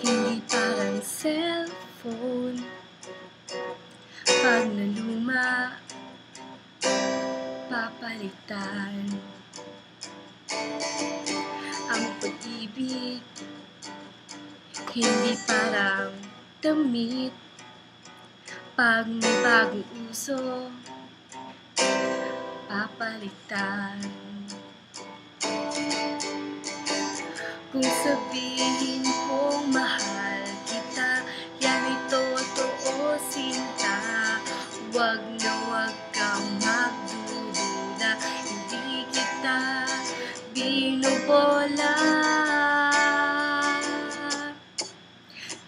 Hindi parang cellphone pag naluma, papalitan. Ang pag-ibig hindi parang damit, pag may bagong uso, papalitan. Kung sabihin kong mahal kita, yan ay totoo sinta. Wag na wag kang magdududa, hindi kita binubola.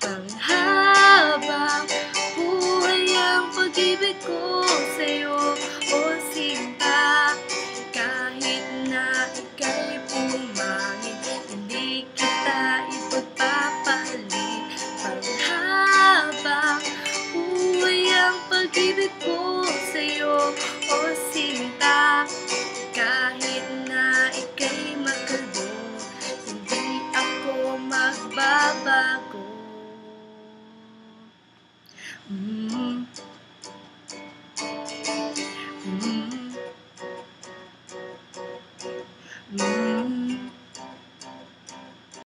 Panghabang buhay ang pag-ibig ko sa'yo, o sinta. Kahit na ika'y pumangit, hindi kita ipagpapalit. Panghabang buhay ang pag-ibig ko sa'yo, o sinta. Kahit na ika'y makalbo, hindi ako magbabago.